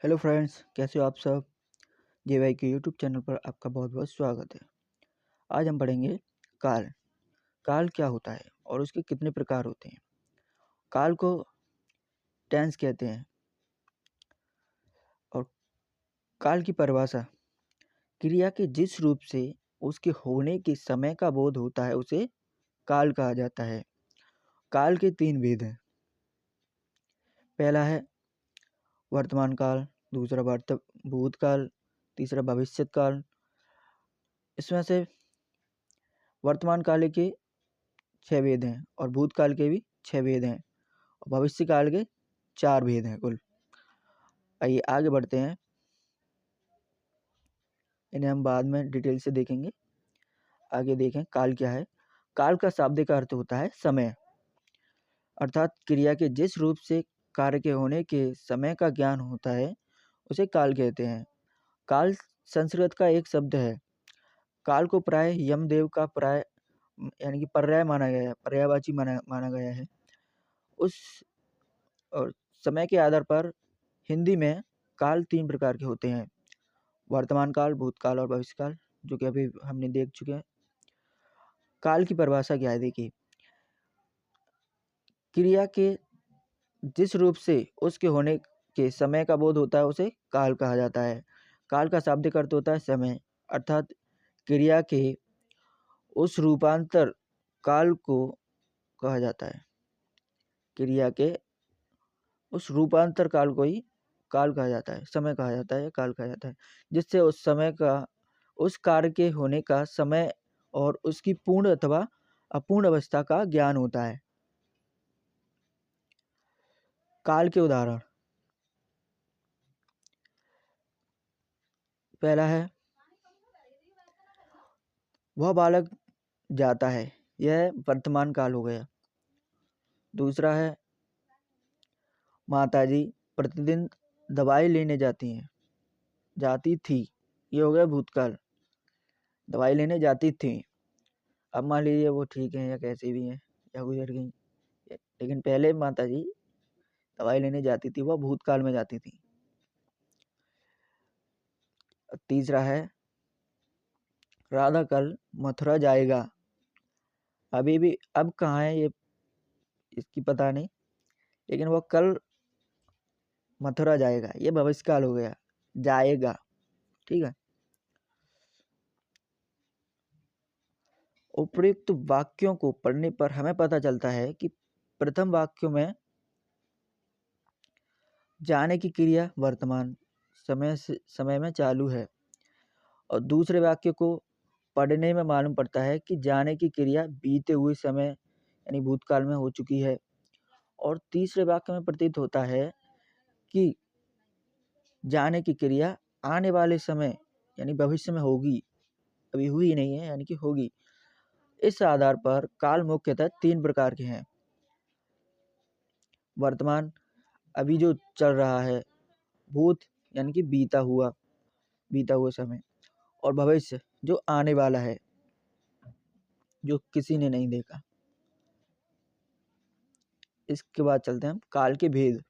Hello friends, कैसे हो आप सब। जे वाई के यूट्यूब चैनल पर आपका बहुत बहुत स्वागत है। आज हम पढ़ेंगे काल। काल क्या होता है और उसके कितने प्रकार होते हैं। काल को टेंस कहते हैं और काल की परिभाषा क्रिया के जिस रूप से उसके होने के समय का बोध होता है उसे काल कहा जाता है। काल के तीन भेद हैं। पहला है वर्तमान काल, दूसरा भूतकाल, तीसरा भविष्यत काल। इसमें से वर्तमान काल के 6 भेद हैं और भूतकाल के भी 6 भेद हैं और भविष्य काल के 4 भेद हैं कुल। आइए आगे बढ़ते हैं, इन्हें हम बाद में डिटेल से देखेंगे। आगे देखें काल क्या है। काल का शाब्दिक अर्थ होता है समय, अर्थात क्रिया के जिस रूप से कार्य के होने के समय का ज्ञान होता है उसे काल कहते हैं। काल संस्कृत का एक शब्द है। काल को प्राय यमदेव का प्राय यानी कि पर्याय माना गया है, पर्यायवाची माना गया है। उस और समय के आधार पर हिंदी में काल 3 प्रकार के होते हैं, वर्तमान काल, भूतकाल और भविष्यकाल, जो कि अभी हमने देख चुके हैं। काल की परिभाषा क्या है, देखिए। क्रिया के जिस रूप से उसके होने के समय का बोध होता है उसे काल कहा जाता है। काल का शाब्दिक अर्थ होता है समय, अर्थात क्रिया के उस रूपांतर काल को कहा जाता है। क्रिया के उस रूपांतर काल को ही काल कहा जाता है, समय कहा जाता है, काल कहा जाता है, जिससे उस समय का उस कार्य के होने का समय और उसकी पूर्ण अथवा अपूर्ण अवस्था का ज्ञान होता है। काल के उदाहरण, पहला है वह बालक जाता है, यह वर्तमान काल हो गया। दूसरा है माताजी प्रतिदिन दवाई लेने जाती थी, ये हो गया भूतकाल। दवाई लेने जाती थी, अब मान लीजिए वो ठीक है या कैसी भी हैं या गुजर गई, लेकिन पहले माताजी दवाई लेने जाती थी, वह भूतकाल में जाती थी। तीसरा है राधा कल मथुरा जाएगा, अभी भी अब कहाँ है ये इसकी पता नहीं, लेकिन वह कल मथुरा जाएगा, ये भविष्यकाल हो गया, जाएगा। ठीक है। उपयुक्त वाक्यों को पढ़ने पर हमें पता चलता है कि प्रथम वाक्यों में जाने की क्रिया वर्तमान समय में चालू है और दूसरे वाक्य को पढ़ने में मालूम पड़ता है कि जाने की क्रिया बीते हुए समय यानी भूतकाल में हो चुकी है और तीसरे वाक्य में प्रतीत होता है कि जाने की क्रिया आने वाले समय यानी भविष्य में होगी, अभी हुई नहीं है यानी कि होगी। इस आधार पर काल मुख्यतः 3 प्रकार के हैं। वर्तमान, अभी जो चल रहा है। भूत यानी कि बीता हुआ समय। और भविष्य जो आने वाला है, जो किसी ने नहीं देखा। इसके बाद चलते हैं हम काल के भेद।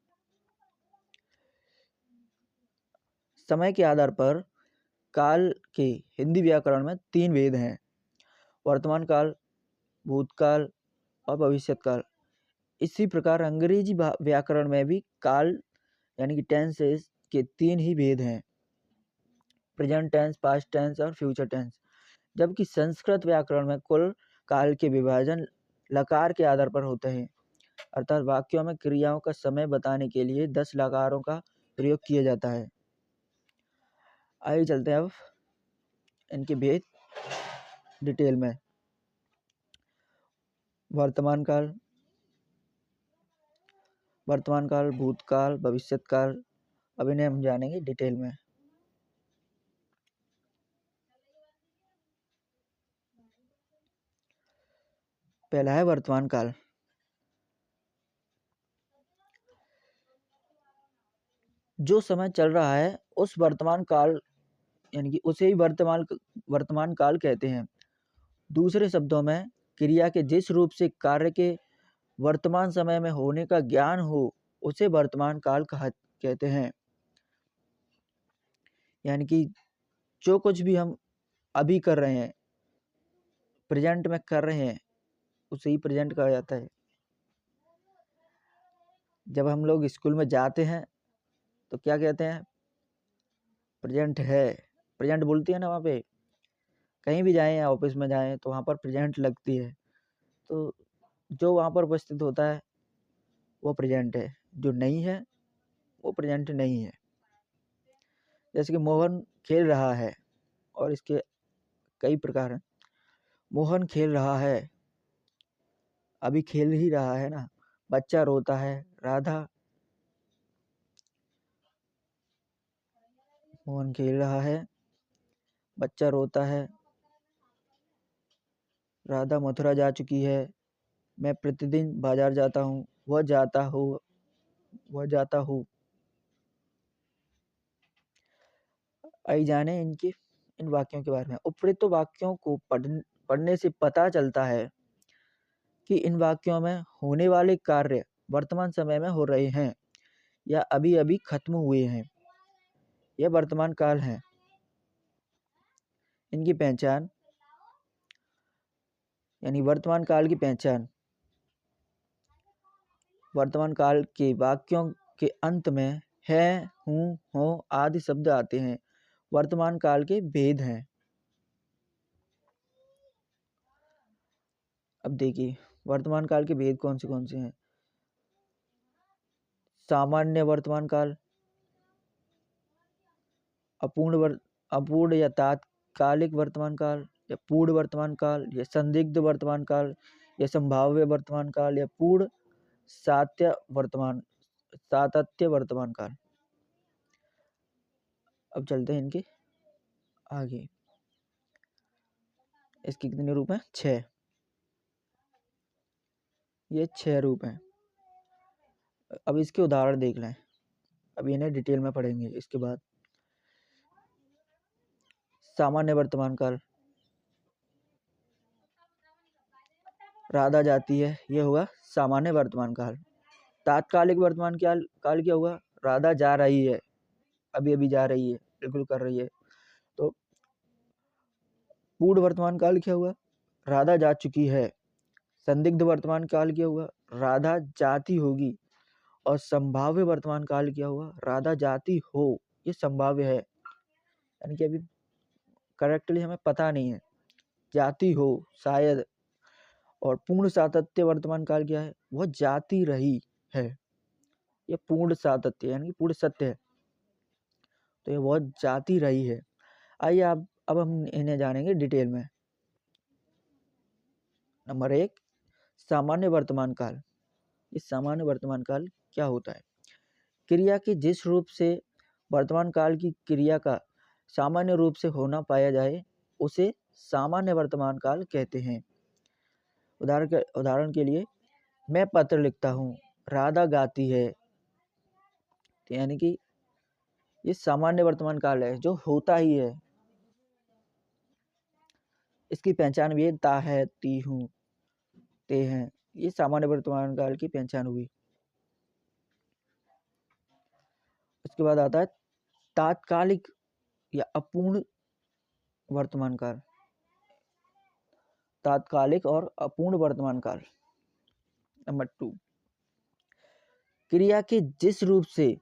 समय के आधार पर काल के हिंदी व्याकरण में 3 भेद हैं, वर्तमान काल, भूतकाल और भविष्यत काल। इसी प्रकार अंग्रेजी व्याकरण में भी काल यानी कि टेंसेस के 3 ही भेद हैं, प्रेजेंट टेंस, पास्ट टेंस और फ्यूचर टेंस। जबकि संस्कृत व्याकरण में कुल काल के विभाजन लकार के आधार पर होते हैं, अर्थात वाक्यों में क्रियाओं का समय बताने के लिए 10 लकारों का प्रयोग किया जाता है। आइए चलते हैं अब इनके भेद डिटेल में। वर्तमान काल, भूतकाल, भविष्यत काल, अब इन्हें हम जानेंगे डिटेल में। पहला है वर्तमान काल। जो समय चल रहा है उस वर्तमान काल यानी कि उसे ही वर्तमान काल कहते हैं। दूसरे शब्दों में क्रिया के जिस रूप से कार्य के वर्तमान समय में होने का ज्ञान हो उसे वर्तमान काल कहते हैं। यानी कि जो कुछ भी हम अभी कर रहे हैं, प्रेजेंट में कर रहे हैं, उसे ही प्रेजेंट कहा जाता है। जब हम लोग स्कूल में जाते हैं तो क्या कहते हैं? प्रेजेंट है, प्रेजेंट बोलती है ना वहाँ पे। कहीं भी जाएं या ऑफिस में जाएं तो वहाँ पर प्रेजेंट लगती है। तो जो वहाँ पर उपस्थित होता है वो प्रेजेंट है, जो नहीं है वो प्रेजेंट नहीं है। जैसे कि मोहन खेल रहा है, और इसके कई प्रकार हैं। मोहन खेल रहा है, अभी खेल ही रहा है ना। बच्चा रोता है, राधा। मोहन खेल रहा है, बच्चा रोता है, राधा मथुरा जा चुकी है, मैं प्रतिदिन बाजार जाता हूँ, वह जाता हूँ। आइए जाने इन वाक्यों के बारे में। उपरोक्त वाक्यों को पढ़ने से पता चलता है कि इन वाक्यों में होने वाले कार्य वर्तमान समय में हो रहे हैं या अभी अभी खत्म हुए हैं। यह वर्तमान काल है। इनकी पहचान, यानी वर्तमान काल की पहचान, वर्तमान काल के वाक्यों के अंत में है, हूँ, हो आदि शब्द आते हैं। वर्तमान काल के भेद हैं। अब देखिए वर्तमान काल के भेद कौन से हैं। सामान्य वर्तमान काल, अपूर्ण या तात्कालिक वर्तमान काल, या पूर्ण वर्तमान काल, या संदिग्ध वर्तमान काल, या संभाव्य वर्तमान काल, या पूर्ण सातत्य वर्तमान काल। अब चलते हैं इनके आगे। इसके कितने रूप हैं? 6। ये 6 रूप हैं। अब इसके उदाहरण देख लें। अब इन्हें डिटेल में पढ़ेंगे इसके बाद। सामान्य वर्तमान काल, राधा जाती है, यह होगा सामान्य वर्तमान काल। तात्कालिक वर्तमान काल क्या होगा? राधा जा रही है, अभी अभी जा रही है, बिल्कुल कर रही है। तो पूर्ण वर्तमान काल क्या हुआ? राधा जा चुकी है। संदिग्ध वर्तमान काल क्या हुआ? राधा जाती होगी। और संभाव्य वर्तमान काल क्या हुआ? राधा जाती हो। ये संभाव्य है, यानी कि अभी करेक्टली हमें पता नहीं है, जाती हो शायद। और पूर्ण सातत्य वर्तमान काल क्या है? वह जाती रही है। ये पूर्ण सातत्य यानी पूर्ण सत्य है, तो ये वह जाती रही है। आइए अब हम इन्हें जानेंगे डिटेल में। नंबर 1, सामान्य वर्तमान काल। इस सामान्य वर्तमान काल क्या होता है? क्रिया के जिस रूप से वर्तमान काल की क्रिया का सामान्य रूप से होना पाया जाए उसे सामान्य वर्तमान काल कहते हैं। उदाहरण के लिए, मैं पत्र लिखता हूँ, राधा गाती है। तो यानी कि ये सामान्य वर्तमान काल है, जो होता ही है। इसकी पहचान भी है, ता है, ती हूँ, ते हैं। ये सामान्य वर्तमान काल की पहचान हुई। उसके बाद आता है तात्कालिक या अपूर्ण वर्तमान काल। तात्कालिक और अपूर्ण वर्तमान काल। नंबर 2, क्रिया के जिस रूप से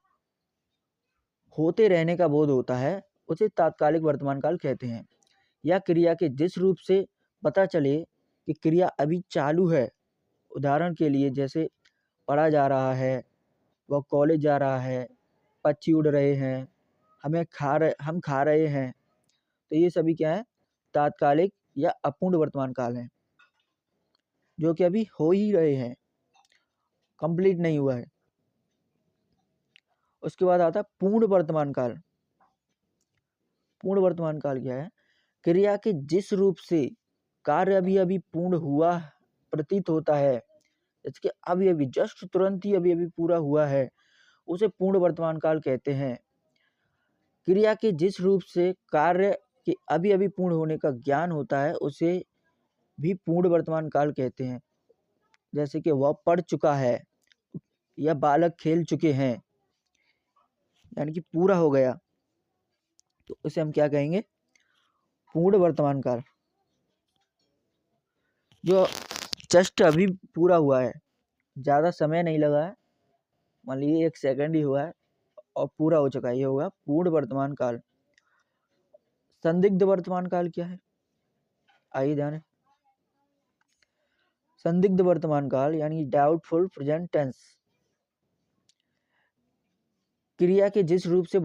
होते रहने का बोध होता है उसे तात्कालिक वर्तमान काल कहते हैं। या क्रिया के जिस रूप से पता चले कि क्रिया अभी चालू है। उदाहरण के लिए, जैसे पढ़ा जा रहा है, वह कॉलेज जा रहा है, पक्षी उड़ रहे हैं, हम खा रहे हैं। तो ये सभी क्या है? तात्कालिक या अपूर्ण वर्तमान काल हैं, जो कि अभी हो ही रहे हैं, कंप्लीट नहीं हुआ है। उसके बाद आता है पूर्ण वर्तमान काल। पूर्ण वर्तमान काल क्या है? क्रिया के जिस रूप से कार्य अभी अभी पूर्ण हुआ प्रतीत होता है, जैसे कि अभी अभी जस्ट तुरंत ही अभी अभी पूरा हुआ है, उसे पूर्ण वर्तमान काल कहते हैं। क्रिया के जिस रूप से कार्य के अभी अभी पूर्ण होने का ज्ञान होता है उसे भी पूर्ण वर्तमान काल कहते हैं। जैसे कि वह पढ़ चुका है या बालक खेल चुके हैं, यानी कि पूरा हो गया। तो उसे हम क्या कहेंगे? पूर्ण वर्तमान काल। जो जस्ट अभी पूरा हुआ है, ज़्यादा समय नहीं लगा है, मान लीजिए 1 सेकंड ही हुआ है और पूरा हो चुका है, ये होगा पूर्ण वर्तमान काल। संदिग्ध वर्तमान काल क्या है? आइए जाने। संदिग्ध वर्तमान काल यानी डाउटफुल प्रेजेंट टेंस, क्रिया के जिस रूप से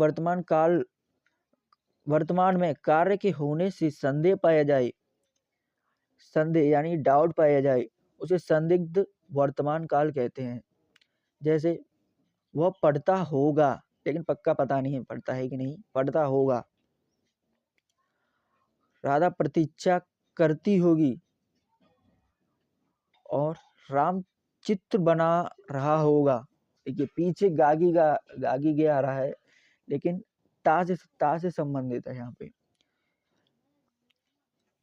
वर्तमान में कार्य के होने से संदेह पाया जाए, संदेह यानी डाउट पाया जाए, उसे संदिग्ध वर्तमान काल कहते हैं। जैसे वह पढ़ता होगा, लेकिन पक्का पता नहीं है पढ़ता है कि नहीं, पढ़ता होगा। राधा प्रतीक्षा करती होगी, और राम चित्र बना रहा होगा। देखिए पीछे गागी गे आ रहा है, लेकिन ता से संबंधित है। यहाँ पे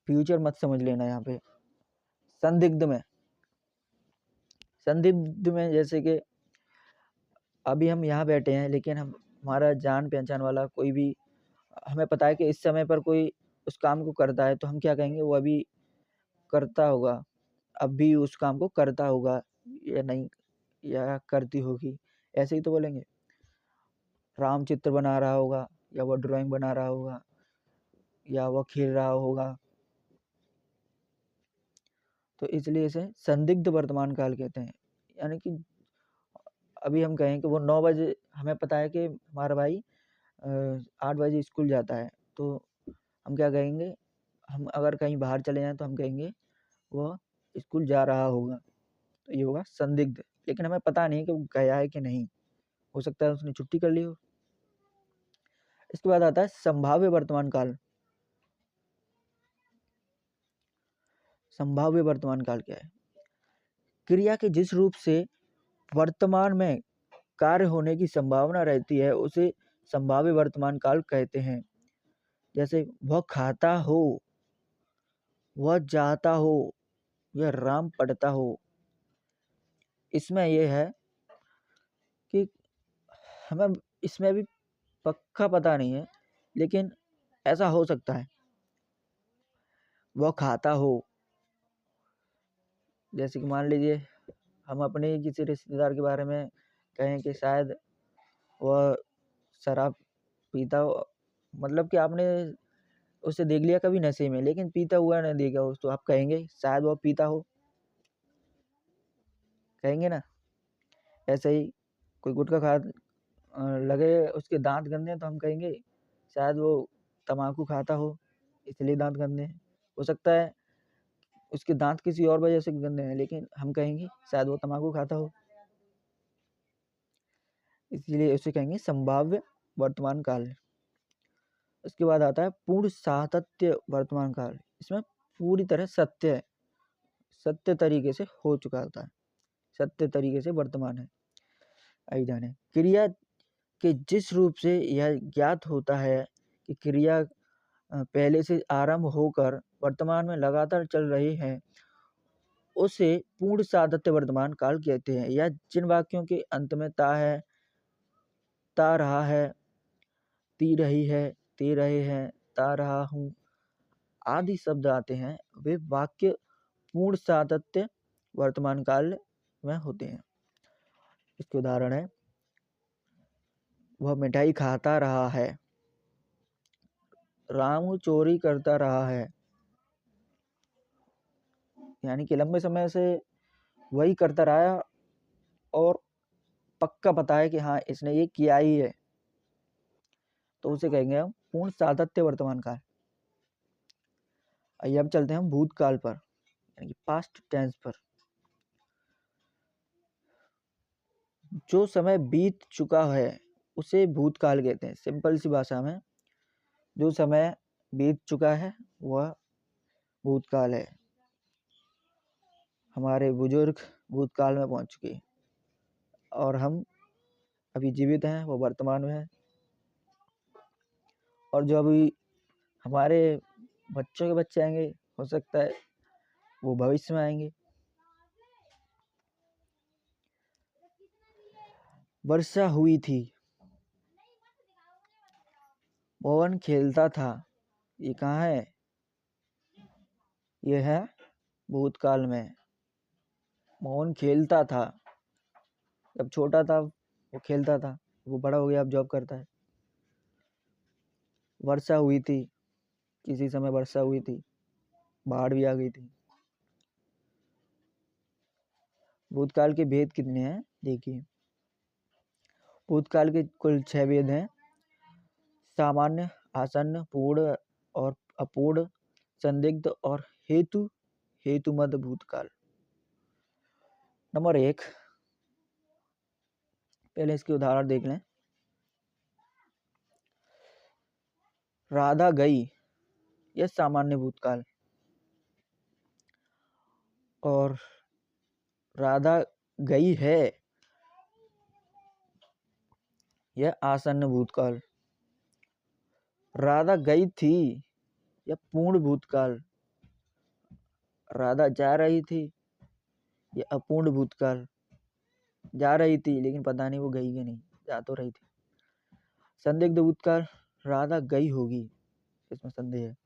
फ्यूचर मत समझ लेना। यहाँ पे संदिग्ध में जैसे कि अभी हम यहाँ बैठे हैं, लेकिन हमारा जान पहचान वाला कोई भी, हमें पता है कि इस समय पर कोई उस काम को करता है, तो हम क्या कहेंगे? वो अभी करता होगा, अब भी उस काम को करता होगा या नहीं, या करती होगी, ऐसे ही तो बोलेंगे। राम चित्र बना रहा होगा, या वह ड्राइंग बना रहा होगा, या वह खेल रहा होगा। तो इसलिए इसे संदिग्ध वर्तमान काल कहते हैं। यानी कि अभी हम कहें कि वो 9 बजे, हमें पता है कि हमारा भाई 8 बजे स्कूल जाता है, तो हम क्या कहेंगे? हम अगर कहीं बाहर चले जाएं तो हम कहेंगे वह स्कूल जा रहा होगा। तो ये होगा संदिग्ध, लेकिन हमें पता नहीं कि वो गया है कि नहीं, हो सकता है उसने छुट्टी कर ली हो। इसके बाद आता है संभाव्य वर्तमान काल। संभाव्य वर्तमान काल क्या है? क्रिया के जिस रूप से वर्तमान में कार्य होने की संभावना रहती है, उसे संभाव्य वर्तमान काल कहते हैं। जैसे वह खाता हो, वह जाता हो, यह राम पढ़ता हो। इसमें यह है कि हमें इसमें भी पक्का पता नहीं है, लेकिन ऐसा हो सकता है। वह खाता हो, जैसे कि मान लीजिए हम अपने किसी रिश्तेदार के बारे में कहें कि शायद वह शराब पीता हो, मतलब कि आपने उसे देख लिया कभी नशे में, लेकिन पीता हुआ नहीं देखा हो, तो आप कहेंगे शायद वह पीता हो, कहेंगे ना। ऐसे ही कोई गुटखा खा लगे, उसके दांत गंदे हैं, तो हम कहेंगे शायद वो तम्बाकू खाता हो, इसलिए दांत गंदे हैं। हो सकता है उसके दांत किसी और वजह से गंदे हैं, लेकिन हम कहेंगे शायद वो तम्बाकू खाता हो, इसलिए उसे कहेंगे संभाव्य वर्तमान काल। उसके बाद आता है पूर्ण सातत्य वर्तमान काल। इसमें पूरी तरह सत्य है, सत्य तरीके से हो चुका होता है, सत्य तरीके से वर्तमान है। आइए जाने। क्रिया के जिस रूप से यह ज्ञात होता है कि क्रिया पहले से आरंभ होकर वर्तमान में लगातार चल रही है, उसे पूर्ण सातत्य वर्तमान काल कहते हैं। या जिन वाक्यों के अंत में ता है, ता रहा है, ती रही है, ते रहे हैं, ता रहा हूँ आदि शब्द आते हैं, वे वाक्य पूर्ण सातत्य वर्तमान काल में होते हैं। इसके उदाहरण है, वह मिठाई खाता रहा है, रामू चोरी करता रहा है। यानी कि लंबे समय से वही करता रहा, और पक्का पता है कि हाँ इसने ये किया ही है, तो उसे कहेंगे हम पूर्ण सातत्य वर्तमान काल। आइए अब चलते हैं हम भूतकाल पर, यानी कि पास्ट टेंस पर। जो समय बीत चुका है उसे भूतकाल कहते हैं। सिंपल सी भाषा में, जो समय बीत चुका है वह भूतकाल है। हमारे बुजुर्ग भूतकाल में पहुंच चुके हैं, और हम अभी जीवित हैं, वो वर्तमान में है। और जो अभी हमारे बच्चों के बच्चे आएंगे, हो सकता है वो भविष्य में आएंगे। वर्षा हुई थी, मोहन खेलता था, ये कहाँ है? ये है भूतकाल में। मोहन खेलता था, जब छोटा था वो खेलता था, वो बड़ा हो गया अब जॉब करता है। वर्षा हुई थी, किसी समय वर्षा हुई थी, बाढ़ भी आ गई थी। भूतकाल के भेद कितने हैं देखिए। भूतकाल के कुल 6 भेद हैं। सामान्य, आसन्न, पूर्ण और अपूर्ण, संदिग्ध और हेतुमद भूतकाल। नंबर 1, पहले इसके उदाहरण देख लें। राधा गई, यह सामान्य भूतकाल। और राधा गई है, यह आसन्न भूतकाल। राधा गई थी, यह पूर्ण भूतकाल। राधा जा रही थी, यह अपूर्ण भूतकाल। जा रही थी लेकिन पता नहीं वो गई कि नहीं, जा तो रही थी। संदिग्ध भूतकाल, राधा गई होगी, इसमें संदेह है।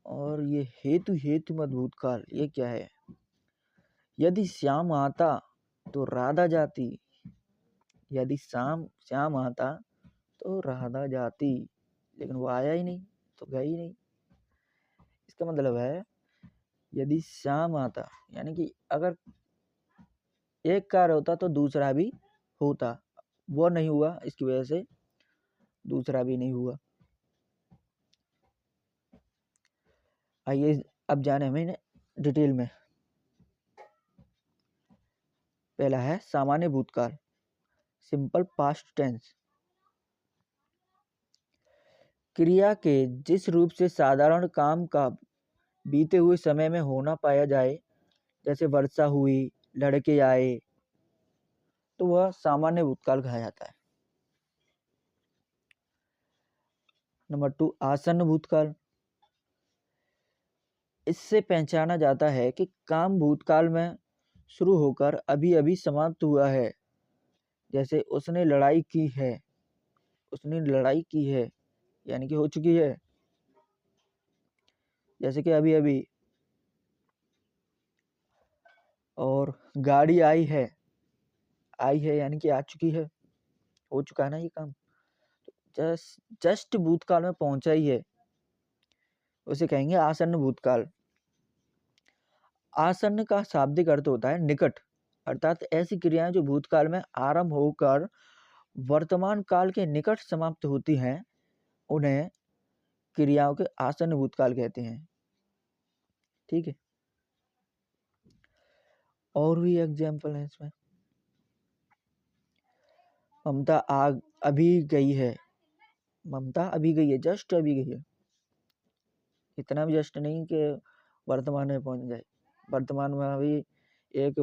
और ये हेतुमत भूतकाल, ये क्या है? यदि श्याम आता तो राधा जाती, यदि श्याम आता तो राधा जाती, लेकिन वो आया ही नहीं तो गई नहीं। इसका मतलब है यदि श्याम आता, यानी कि अगर एक कार्य होता तो दूसरा भी होता, वो नहीं हुआ, इसकी वजह से दूसरा भी नहीं हुआ। आइए अब जाने हमें डिटेल में। पहला है सामान्य भूतकाल, सिंपल पास्ट टेंस। क्रिया के जिस रूप से साधारण काम का बीते हुए समय में होना पाया जाए, जैसे वर्षा हुई, लड़के आए, तो वह सामान्य भूतकाल कहा जाता है। नंबर 2, आसन्न भूतकाल। इससे पहचाना जाता है कि काम भूतकाल में शुरू होकर अभी अभी समाप्त हुआ है, जैसे उसने लड़ाई की है, उसने लड़ाई की है यानी कि हो चुकी है, जैसे कि अभी अभी। और गाड़ी आई है यानी कि आ चुकी है, हो चुका है ना ये काम, जस्ट भूतकाल में पहुंचा ही है, उसे कहेंगे आसन्न भूतकाल। आसन्न का शाब्दिक अर्थ होता है निकट, अर्थात ऐसी क्रियाएं जो भूतकाल में आरंभ होकर वर्तमान काल के निकट समाप्त होती हैं, उन्हें क्रियाओं के आसन्न भूतकाल कहते हैं। ठीक है, और भी एग्जाम्पल है इसमें। ममता अभी गई है, ममता अभी गई है, जस्ट अभी गई है, इतना भी जस्ट नहीं कि वर्तमान में पहुंच जाए। वर्तमान में अभी एक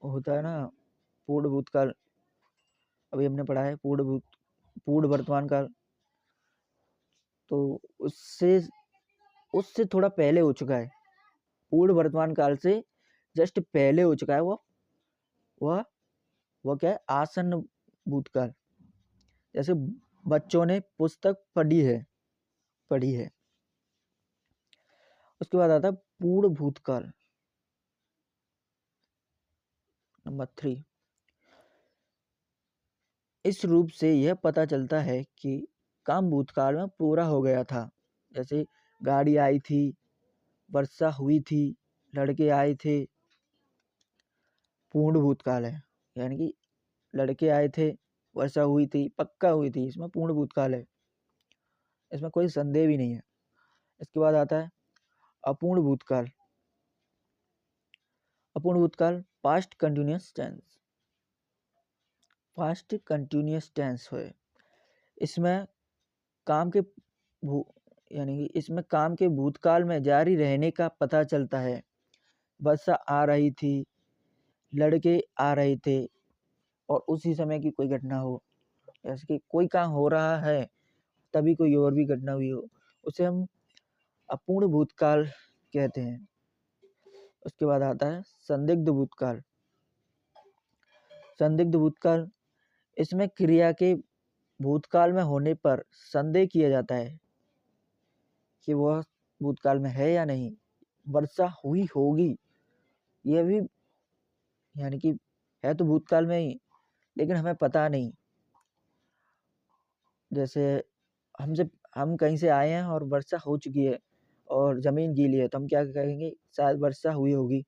होता है ना पूर्ण भूतकाल, अभी हमने पढ़ा है पूर्ण वर्तमान काल, तो उससे थोड़ा पहले हो चुका है, पूर्ण वर्तमान काल से जस्ट पहले हो चुका है वह क्या है? आसन्न भूतकाल। जैसे बच्चों ने पुस्तक पढ़ी है। उसके बाद आता है पूर्ण भूतकाल। नंबर 3, इस रूप से यह पता चलता है कि काम भूतकाल में पूरा हो गया था, जैसे गाड़ी आई थी, वर्षा हुई थी, लड़के आए थे, पूर्ण भूतकाल है, यानी कि लड़के आए थे, वर्षा हुई थी, पक्का हुई थी, इसमें पूर्ण भूतकाल है, इसमें कोई संदेह भी नहीं है। इसके बाद आता है अपूर्ण भूतकाल। अपूर्ण भूतकाल पास्ट कंटिन्यूअस टेंस है। इसमें काम के यानी कि इसमें काम के भूतकाल में जारी रहने का पता चलता है। वर्षा आ रही थी, लड़के आ रहे थे, और उसी समय की कोई घटना हो, जैसे कि कोई काम हो रहा है तभी कोई और भी घटना हुई हो, उसे हम अपूर्ण भूतकाल कहते हैं। उसके बाद आता है संदिग्ध भूतकाल। इसमें क्रिया के भूतकाल में होने पर संदेह किया जाता है कि वह भूतकाल में है या नहीं। वर्षा हुई होगी, यह भी यानी कि है तो भूतकाल में ही, लेकिन हमें पता नहीं। जैसे हम कहीं से आए हैं और वर्षा हो चुकी है और ज़मीन गीली है, तो हम क्या कहेंगे, शायद वर्षा हुई होगी,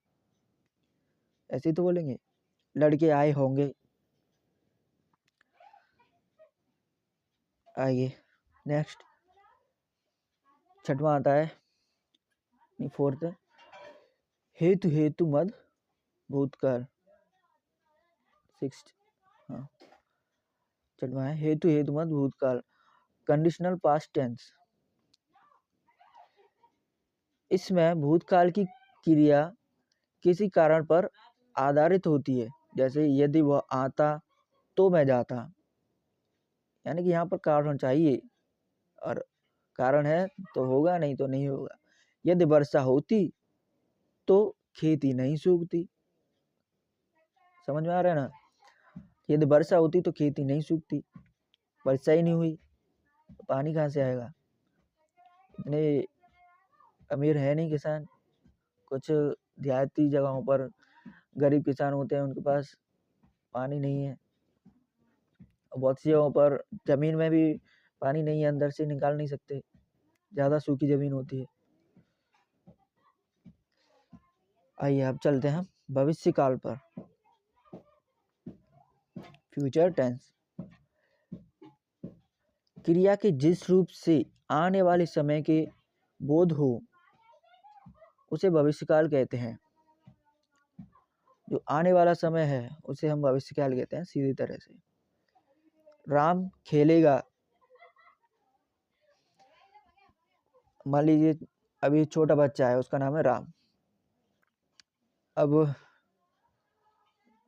ऐसे ही तो बोलेंगे। लड़के आए होंगे। आइए नेक्स्ट, छठवां आता है, फोर्थ, हेतु हेतु मद भूतकाल। सिक्स्थ, हाँ छठवां है, हेतु हेतु मद भूतकाल, कंडीशनल पास्ट टेंस। इसमें भूतकाल की क्रिया किसी कारण पर आधारित होती है। जैसे यदि वह आता तो मैं जाता, यानी कि यहाँ पर कारण चाहिए, और कारण है तो होगा, नहीं तो नहीं होगा। यदि वर्षा होती तो खेती नहीं सूखती। समझ में आ रहा है ना? यदि वर्षा होती तो खेती नहीं सूखती, वर्षा ही नहीं हुई तो पानी कहाँ से आएगा? इतने अमीर है नहीं किसान। कुछ देहाती जगहों पर गरीब किसान होते हैं, उनके पास पानी नहीं है। बहुत सी जगहों पर जमीन में भी पानी नहीं है, अंदर से निकाल नहीं सकते, ज़्यादा सूखी जमीन होती है। आइए अब चलते हैं भविष्य काल पर, फ्यूचर टेंस। क्रिया के जिस रूप से आने वाले समय के बोध हो उसे भविष्यकाल कहते हैं। जो आने वाला समय है उसे हम भविष्यकाल कहते हैं, सीधी तरह से। राम खेलेगा, मान लीजिए अभी छोटा बच्चा है, उसका नाम है राम। अब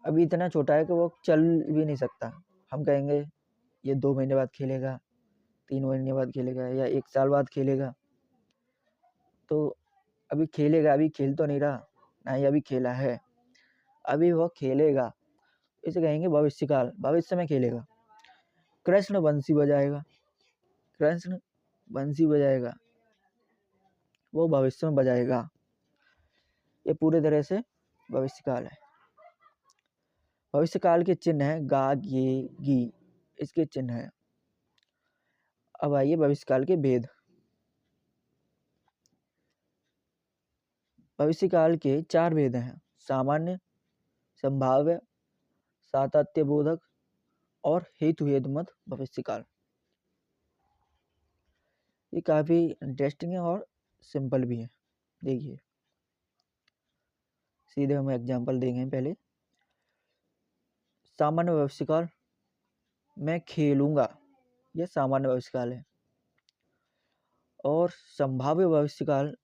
अभी इतना छोटा है कि वो चल भी नहीं सकता। हम कहेंगे ये 2 महीने बाद खेलेगा, 3 महीने बाद खेलेगा, या 1 साल बाद खेलेगा। तो अभी खेलेगा, अभी खेल तो नहीं रहा, ना ही अभी खेला है, अभी वो खेलेगा, इसे कहेंगे भविष्यकाल। भविष्य में खेलेगा। कृष्ण बंसी बजाएगा, कृष्ण बंसी बजाएगा, वो भविष्य में बजाएगा। ये पूरे तरह से भविष्यकाल है। भविष्यकाल के चिन्ह है गा, गे, गी, इसके चिन्ह है। अब आइए भविष्यकाल के भेद। भविष्यकाल के 4 भेद हैं: सामान्य, संभाव्य, सातत्य बोधक और हेतु हेतुमत भविष्यकाल। ये काफी इंटरेस्टिंग है और सिंपल भी है। देखिए सीधे हम एग्जांपल देंगे। पहले सामान्य भविष्यकाल, मैं खेलूंगा, यह सामान्य भविष्यकाल है। और संभाव्य भविष्यकाल,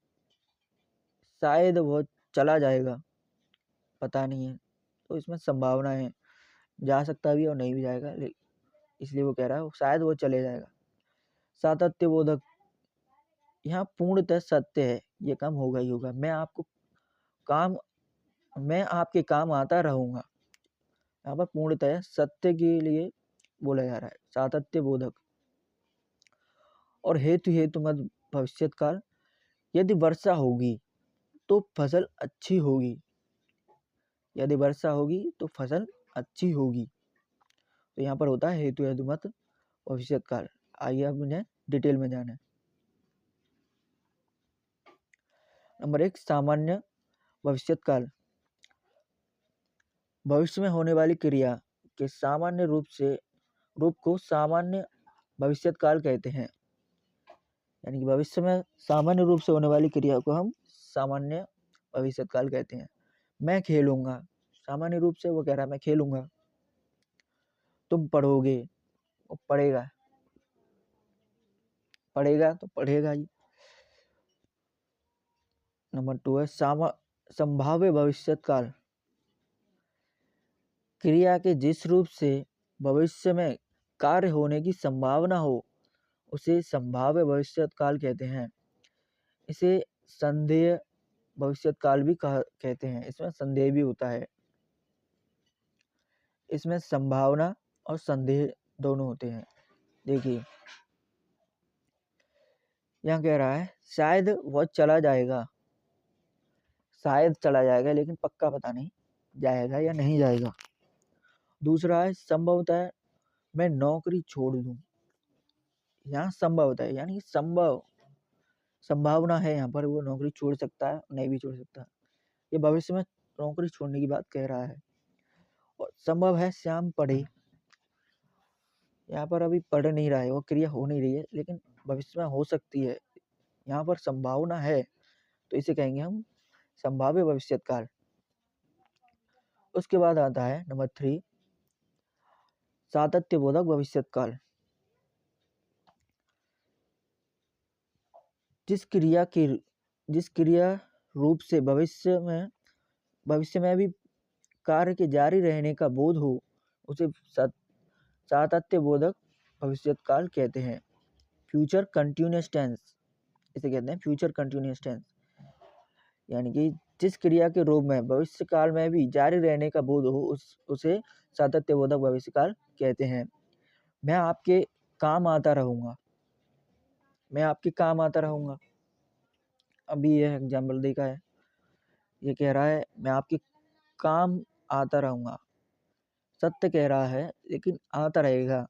शायद वो चला जाएगा, पता नहीं है, तो इसमें संभावना है, जा सकता भी और नहीं भी जाएगा, इसलिए वो कह रहा है शायद वो चले जाएगा। सातत्य बोधक, यहाँ पूर्णतः सत्य है, ये काम होगा ही होगा, मैं आपके काम आता रहूंगा। यहाँ पर पूर्णतः सत्य के लिए बोला जा रहा है, सातत्य बोधक। और हेतु हेतु मत भविष्यत काल, यदि वर्षा होगी तो फसल अच्छी होगी, यदि वर्षा होगी तो फसल अच्छी होगी। तो यहाँ पर होता है हेतु हेतु मत भविष्यत काल। आइए अब इन्हें डिटेल में जाने। नंबर 1, सामान्य भविष्यत काल। भविष्य में होने वाली क्रिया के सामान्य रूप को सामान्य भविष्यत काल कहते हैं। यानी कि भविष्य में सामान्य रूप से होने वाली क्रिया को हम सामान्य भविष्यत काल कहते हैं। मैं खेलूंगा, सामान्य रूप से वो कह रहा है मैं खेलूंगा। तुम पढ़ोगे, वो पढ़ेगा, पढ़ेगा तो पढ़ेगा ही। नंबर 2 है संभाव्य भविष्यत काल। क्रिया के जिस रूप से भविष्य में कार्य होने की संभावना हो उसे संभाव्य भविष्यत काल कहते हैं। इसे संदेह भविष्यत काल भी कहते हैं। इसमें संदेह भी होता है, इसमें संभावना और संदेह दोनों होते हैं। देखिए यहाँ कह रहा है शायद वह चला जाएगा, शायद चला जाएगा लेकिन पक्का पता नहीं जाएगा या नहीं जाएगा। दूसरा है संभवतः मैं नौकरी छोड़ दूं। यहाँ संभवतः यानी संभावना है, यहाँ पर वो नौकरी छोड़ सकता है, नहीं भी छोड़ सकता। ये भविष्य में नौकरी छोड़ने की बात कह रहा है। और संभव है श्याम पढ़े, यहाँ पर अभी पढ़ नहीं रहा है, वो क्रिया हो नहीं रही है, लेकिन भविष्य में हो सकती है। यहाँ पर संभावना है तो इसे कहेंगे हम संभाव्य भविष्यत काल। उसके बाद आता है नंबर 3 सातत्य बोधक भविष्यत काल। जिस क्रिया रूप से भविष्य में भी कार्य के जारी रहने का बोध हो उसे सातत्य बोधक भविष्यत काल कहते हैं। फ्यूचर कंटिन्यूअस टेंस इसे कहते हैं, फ्यूचर कंटिन्यूअस टेंस यानी कि जिस क्रिया के रूप में भविष्य काल में भी जारी रहने का बोध हो उसे सातत्य बोधक भविष्य काल कहते हैं। मैं आपके काम आता रहूंगा, मैं आपके काम आता रहूंगा। अभी यह एग्जाम्पल देखा है, ये कह रहा है मैं आपके काम आता रहूंगा, सत्य कह रहा है लेकिन आता रहेगा।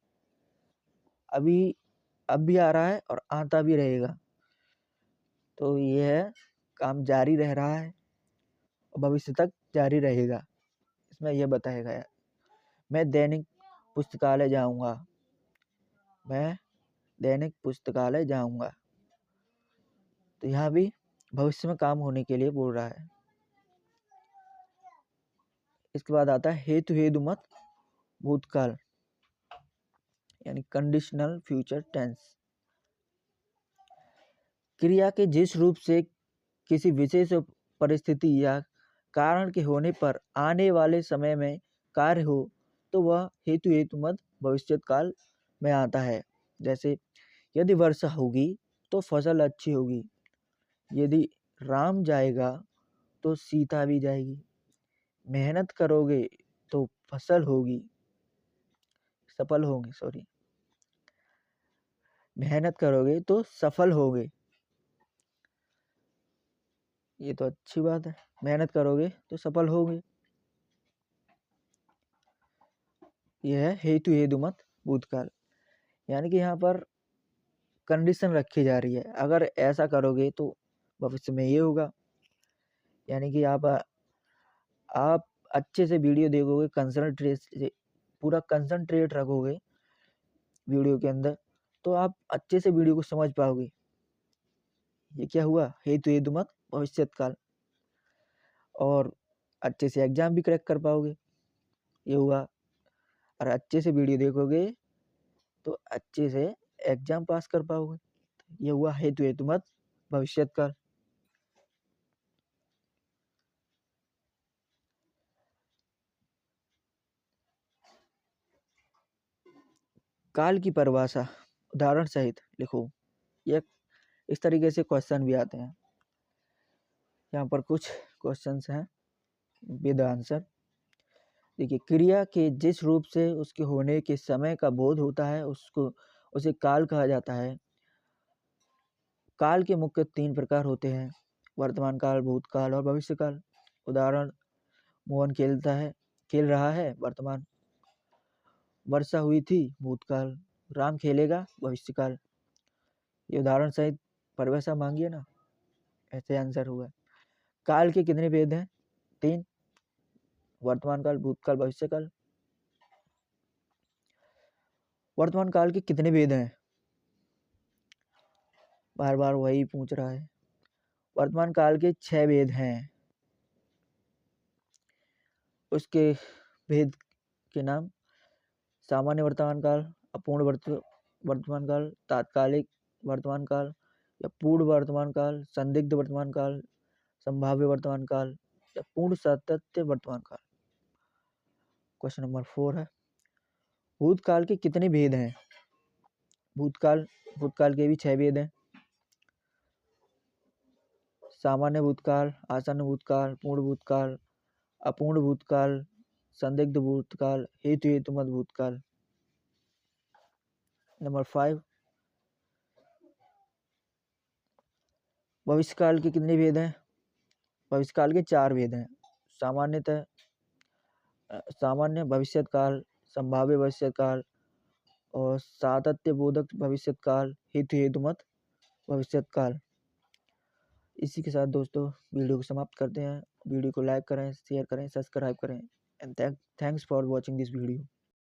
अब भी आ रहा है और आता भी रहेगा, तो यह काम जारी रह रहा है, भविष्य तक जारी रहेगा, इसमें यह बताया गया। मैं दैनिक पुस्तकालय जाऊंगा, मैं दैनिक पुस्तकालय जाऊंगा, तो यहाँ भी भविष्य में काम होने के लिए बोल रहा है। इसके बाद आता है हेतु हेतुमत भूतकाल यानी कंडीशनल फ्यूचर टेंस। क्रिया के जिस रूप से किसी विशेष परिस्थिति या कारण के होने पर आने वाले समय में कार्य हो तो वह हेतु हेतुमत भविष्यत काल में आता है। जैसे यदि वर्षा होगी तो फसल अच्छी होगी, यदि राम जाएगा तो सीता भी जाएगी, मेहनत करोगे तो फसल होगी, सफल होंगे, सॉरी, मेहनत करोगे तो सफल होगे। ये तो अच्छी बात है, मेहनत करोगे तो सफल होगे। यह है हेतु हेतुमत भूतकाल यानी कि यहाँ पर कंडीशन रखी जा रही है, अगर ऐसा करोगे तो भविष्य में ये होगा। यानी कि आप अच्छे से वीडियो देखोगे, पूरा कंसंट्रेट रखोगे वीडियो के अंदर, तो आप अच्छे से वीडियो को समझ पाओगे। ये क्या हुआ, हेतु हेतुमत भविष्यत काल, और अच्छे से एग्जाम भी क्रैक कर पाओगे, ये हुआ। और अच्छे से वीडियो देखोगे तो अच्छे से एग्जाम पास कर पाओगे, ये हुआ हेतु हेतुमत भविष्यत काल। काल की परिभाषा उदाहरण सहित लिखो। यह इस तरीके से क्वेश्चन भी आते हैं। यहाँ पर कुछ क्वेश्चंस हैं विद आंसर। देखिए, क्रिया के जिस रूप से उसके होने के समय का बोध होता है उसे काल कहा जाता है। काल के मुख्य 3 प्रकार होते हैं, वर्तमान काल, भूतकाल और भविष्य काल। उदाहरण, मोहन खेल रहा है, वर्तमान। वर्षा हुई थी, भूतकाल। राम खेलेगा, भविष्य काल। ये उदाहरण सहित परिभाषा मांगिए ना, ऐसे आंसर हुआ। काल के कितने भेद हैं? 3, वर्तमान काल, भूतकाल, भविष्य काल। वर्तमान काल के कितने भेद हैं? बार बार वही पूछ रहा है। वर्तमान काल के 6 भेद हैं। उसके भेद के नाम सामान्य वर्तमान काल, अपूर्ण वर्तमान काल, तात्कालिक वर्तमान काल या पूर्ण वर्तमान काल, संदिग्ध वर्तमान काल, संभाव्य वर्तमान काल या पूर्ण सातत्य वर्तमान काल। क्वेश्चन नंबर 4 है, भूतकाल के कितने भेद हैं? भूतकाल के भी 6 भेद हैं। सामान्य भूतकाल, आसन्न भूतकाल, पूर्ण भूतकाल, अपूर्ण भूतकाल, संदिग्ध भूतकाल, हेतु हेतुमत भूतकाल। नंबर 5, भविष्यकाल के कितने भेद हैं? भविष्यकाल के 4 भेद हैं। सामान्य भविष्यत काल, संभाव्य भविष्यत काल और सातत्य बोधक भविष्यत काल, हेतुमत भविष्यत काल। इसी के साथ दोस्तों वीडियो को समाप्त करते हैं। वीडियो को लाइक करें, शेयर करें, सब्सक्राइब करें and thanks for watching this video.